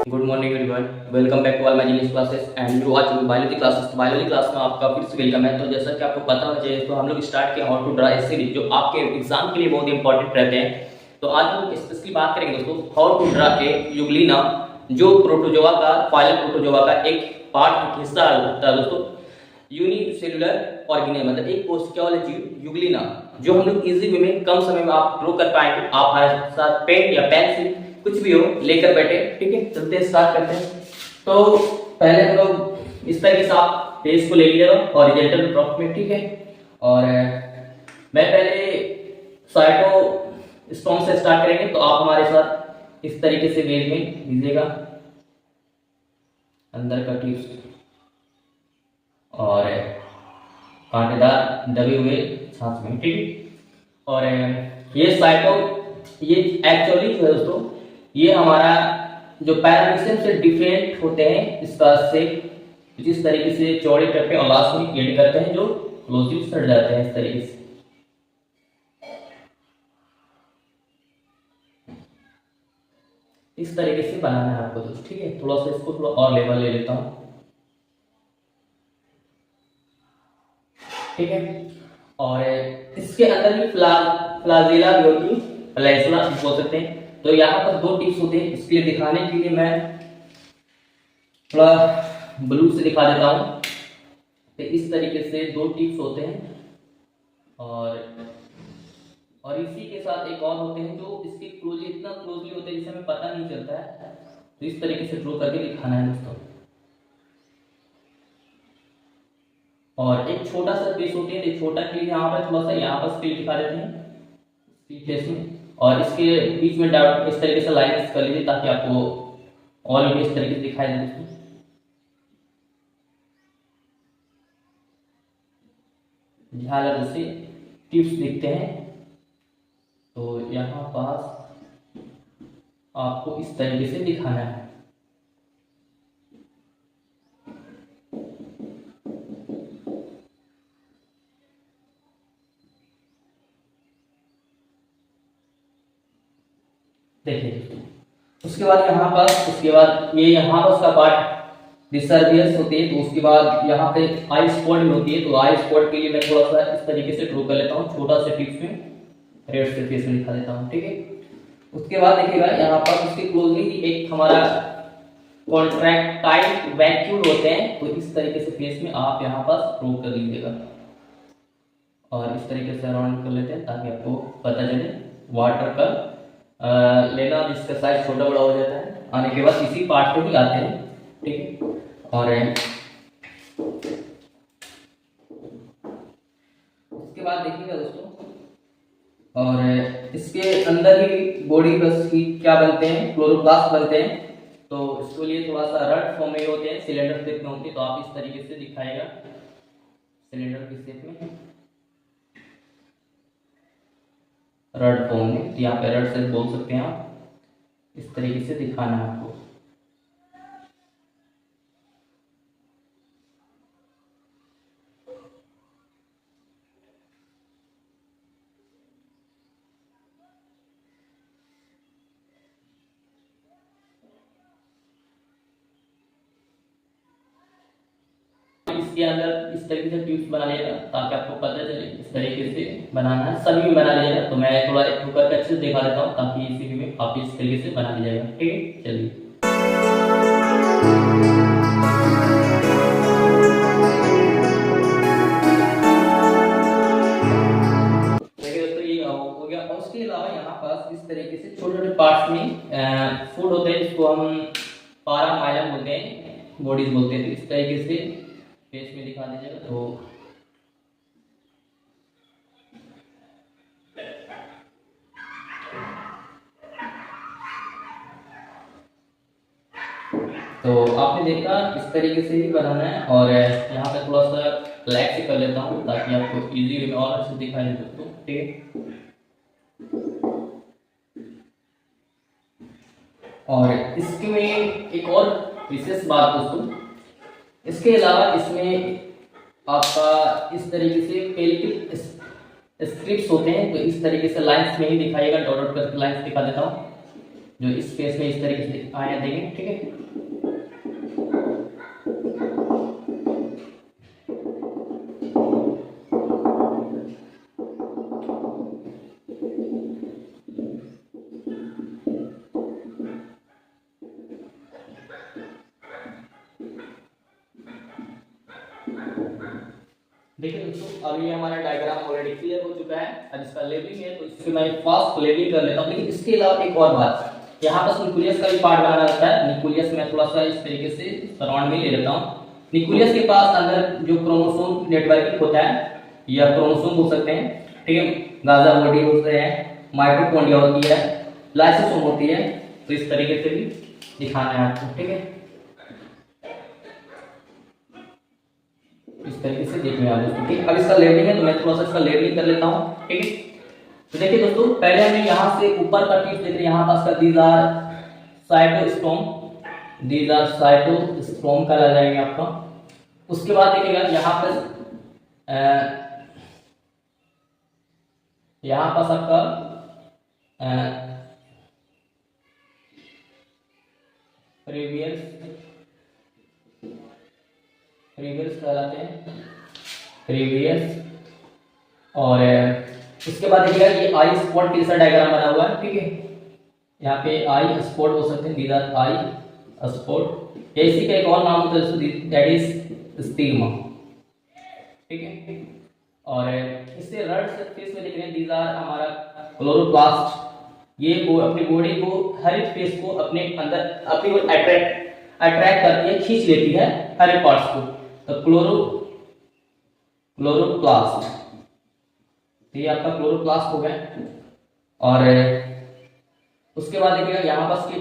Good morning everyone, welcome back to all my English classes and you watching biology classes. Biology class में आपका फिर से welcome है। तो जैसा कि आपको पता होना चाहिए, तो हम लोग स्टार्ट किए how to draw a series जो आपके एग्जाम के लिए बहुत इंपॉर्टेंट रहते हैं। तो आज हम लोग इसकी बात करेंगे दोस्तों, how to draw a euglena, जो प्रोटोजोआ का फाइलम प्रोटोजोआ का एक पार्ट हिस्सा होता है दोस्तों। यूनिसेलुलर ऑर्गेनिज्म मतलब एक कोशिका वाले जीव यूग्लिना, जो हम लोग इजी वे में कम समय में आप ड्रॉ कर पाएंगे। आप हमारे साथ पेन या पेंसिल कुछ भी हो लेकर बैठे, ठीक है। चलते हैं, स्टार्ट करते हैं। तो पहले हम लोग इस तरीके से आप पेज को ले लीजिएगा हॉरिजॉन्टल ड्रॉप में, ठीक है। और मैं पहले साइटो स्टोन से स्टार्ट करेंगे, तो आप हमारे साथ इस तरीके से पेज में लीजिएगा अंदर का टिप्स और कांटेदार दबे हुए छाछ में, ठीक है। और ये साइटो, ये एक्चुअली जो है दोस्तों, ये हमारा जो पैरामीशियम से डिफरेंट होते हैं इसका से जिस तरीके से चौड़े करते हैं और लास्ट में एड करते हैं जो क्लोजली सट जाते हैं इस तरीके से। इस तरीके से बनाना है आपको दोस्तों, ठीक है। थोड़ा सा इसको थोड़ा और लेवल ले लेता हूं, ठीक है। और इसके अंदर भी फ्लाजेला भी होती है, फ्लैजेला बोल सकते हैं। तो यहाँ पर दो टिप्स होते हैं, इसके लिए दिखाने के लिए मैं थोड़ा ब्लू से दिखा देता हूँ। तो इस तरीके से दो टिप्स होते हैं और इसी के साथ एक और होते हैं जो इसके क्लोजली इतना क्लोजली होते हैं जिसे हमें पता नहीं चलता है। तो इस तरीके से ड्रॉ करके दिखाना है दोस्तों। और एक छोटा सा पीस होती है, एक छोटा के लिए यहाँ पर थोड़ा सा यहाँ पर स्केल दिखा देते हैं फेस में, और इसके बीच में डॉट इस तरीके से लाइन कर लीजिए ताकि आपको और भी इस तरीके से दिखाई दे दोस्तों। झालर से टिप्स दिखते हैं, तो यहाँ पास आपको इस तरीके से दिखाना है। देखिए उसके बाद यहाँ पर, उसके बाद ये यहाँ पर उसका पार्ट डिसर्बियस होती है। तो उसके बाद यहाँ पे आई स्पॉट भी होती है। तो आई स्पॉट के लिए मैं थोड़ा सा इस तरीके से ड्रॉ कर लेता हूँ, छोटा सा टिप्स में रेड से फेस में दिखा देता हूँ, ठीक है। उसके बाद देखिएगा यहाँ पर उसके क्लोजली एक हमारा कॉन्ट्रैक्टाइल वैक्यूल होते हैं। तो इस तरीके से फेस में आप यहाँ पर ड्रॉ कर लीजिएगा और इस तरीके से अराउंड कर लेते हैं ताकि आपको पता चले वाटर का लेना, जिसका साइज छोटा बड़ा हो जाता है। आने के बाद इसी पार्ट पे भी आते हैं, ठीक है। और उसके बाद देखिएगा दोस्तों, और इसके अंदर ही बॉडी बस की क्या बनते हैं, क्लोरोप्लास्ट बनते हैं। तो इसके लिए थोड़ा सा रड फॉर्म में होते हैं, सिलेंडर शेप में होते हैं। तो आप इस तरीके से दिखाएगा सिलेंडर की शेप में, रड फॉर्म में। यहाँ पे रड से बोल सकते हैं आप, इस तरीके से दिखाना है आपको। इसके अंदर इस तरीके से ट्यूब्स बना लिएगा ताकि आपको पता चले इस तरीके से बनाना है। सभी में बना लीजिएगा। तो मैं थोड़ा एक करके अच्छे से दिखा देता हूँ ताकि इसी में आप इस तरीके से बना लीजिएगा, ठीक है। चलिए देखिए दोस्तों, ये हो गया। और उसके अलावा यहाँ पास इस तरीके से छोटे छोटे पार्ट्स में फूड होते हैं, जिसको हम पारामाइलम बोलते हैं, बॉडीज बोलते हैं। तो इस तरीके से फेस में दिखा दीजिएगा। तो आपने देखा इस तरीके से ही बनाना है। और यहाँ पे थोड़ा सा ब्लैक से कर लेता हूँ ताकि आपको इजी वे में और अच्छे दिखाई दे दोस्तों, ठीक है। और इसमें एक और विशेष बात दोस्तों, इसके अलावा इसमें आपका इस तरीके से पेलिटिक स्ट्रिप्स होते हैं। तो इस तरीके से लाइंस में ही दिखाइएगा, डॉट डॉट करके लाइंस दिखा देता हूँ। जो इस केस में इस तरीके से आया देंगे, ठीक है। देखिए दोस्तों, अब ये हमारा डायग्राम ऑलरेडी क्लियर हो चुका है। अब इसका लेबलिंग है तो इससे मैं फास्ट लेबलिंग कर लेता हूँ। लेकिन इसके अलावा एक और बात, यहाँ पर न्यूक्लियस का भी पार्ट बनाना रहता है। न्यूक्लियस में थोड़ा सा इस तरीके से सराउंड में ले लेता हूँ। न्यूक्लियस के पास अंदर जो क्रोमोसोम नेटवर्किंग होता है या क्रोमोसोम बोल सकते हैं, ठीक है, गाजा बॉडी होते हैं, माइटोकॉन्ड्रिया होती है, लाइसोसोम होती है। तो इस तरीके से भी दिखाना है आपको, ठीक है। इस तरीके से देखने वाले दोस्तों, ठीक है। अब इसका लेबलिंग है तो मैं थोड़ा सा इसका लेबलिंग कर लेता हूँ, ठीक है। तो देखिए दोस्तों, पहले हमें यहाँ से ऊपर का टिप्स देख रहे हैं, यहाँ पास का these are cytostome, these are cytostome का आ जाएंगे आपका। उसके बाद देखिएगा यहाँ पास आपका प्रीवियस कहलाते हैं, प्रीवियस। और उसके बाद देखिएगा ये आई स्पॉट तीसरा डायग्राम बना हुआ है, ठीक है। यहाँ पे आई स्पॉट हो सकते हैं, दीज आर आई स्पॉट। इसी का एक और नाम होता है दैट इज स्टिग्मा, ठीक है। और इससे रेड सरफेस में देख रहे हैं, दीज आर हमारा क्लोरोप्लास्ट। ये अपनी बॉडी को, हर एक फेस को अपने अंदर अपनी ओर अट्रैक्ट करती है, खींच लेती है हर एक पार्ट्स को। तो क्लोरोप्लास्ट, ये आपका क्लोरोप्लास्ट हो गया। और उसके बाद देखिएगा यहाँ पास की,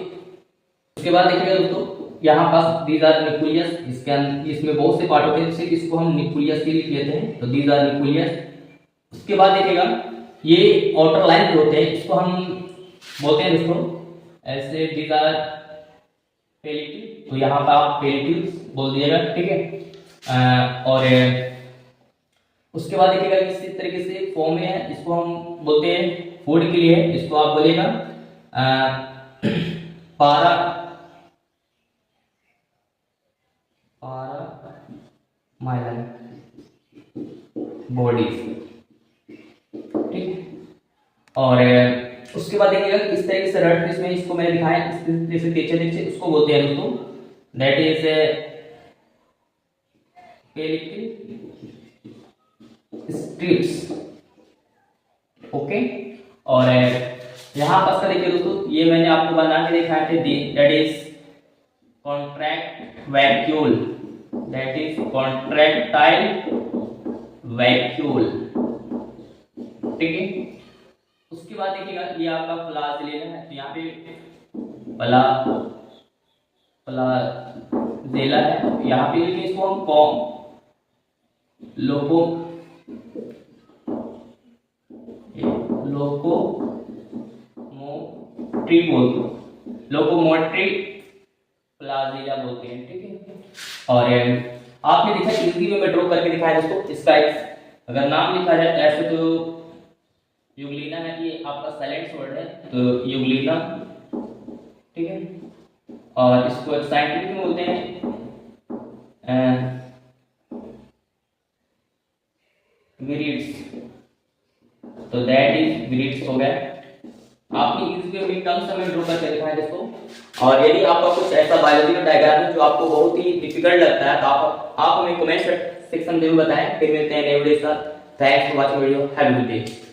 उसके बाद देखिएगा दोस्तों यहाँ पास दीज आर न्यूक्लियस। इसमें बहुत से पार्ट होते हैं, सिर्फ इसको हम न्यूक्लियस के लिए लेते हैं, तो दीज आर न्यूक्लियस। उसके बाद देखिएगा ये आउटर लाइन होते हैं, इसको हम बोलते हैं दोस्तों ऐसे, दीज आर पेलिटिव। तो यहाँ पर आप पेलिटिव बोल दीजिएगा, ठीक है। और उसके बाद देखिएगा इसी तरीके से फॉर्म में है, इसको हम बोलते हैं फूड के लिए, इसको आप बोलेगा माइलन बॉडीज, ठीक। और उसके बाद देखिएगा इस तरीके से रेड फिश में, इसको मैंने दिखाया इस तरीके से टीचर नीचे, उसको बोलते हैं दोस्तों that is pellicle strips, okay. और यहाँ पास का देखिए दोस्तों, ये मैंने आपको बना के दिखाए थे, that is contract vacuole, that is contractile vacuole, ठीक है। उसके बाद देखिएगा ये आपका फ्लाजेला है, तो यहाँ पे फ्लाजेला है, यहाँ पे लेकिन इसको हम लोकोमोटिव फ्लाजेला बोलते हैं, ठीक है। और आपने देखा हिंदी में मैं ड्रॉ करके दिखाया दोस्तों, इसका अगर नाम लिखा जाए ऐसे तो युगलीना है, ये आपका साइलेंट वर्ड है, तो युगलीना, ठीक है। और इसको साइंटिफिक में बोलते हैं विरिड्स, तो दैट इज विरिड्स हो गया। आपने इस वे में कम समय ड्रॉ करके दिखाया दोस्तों। और यदि आपका कुछ ऐसा बायोलॉजी का डायग्राम है जो आपको बहुत ही डिफिकल्ट लगता है, तो आप हमें कमेंट सेक्शन में बताएं। फिर मिलते हैं नए वीडियो के साथ। Thanks for watching video, have a good day.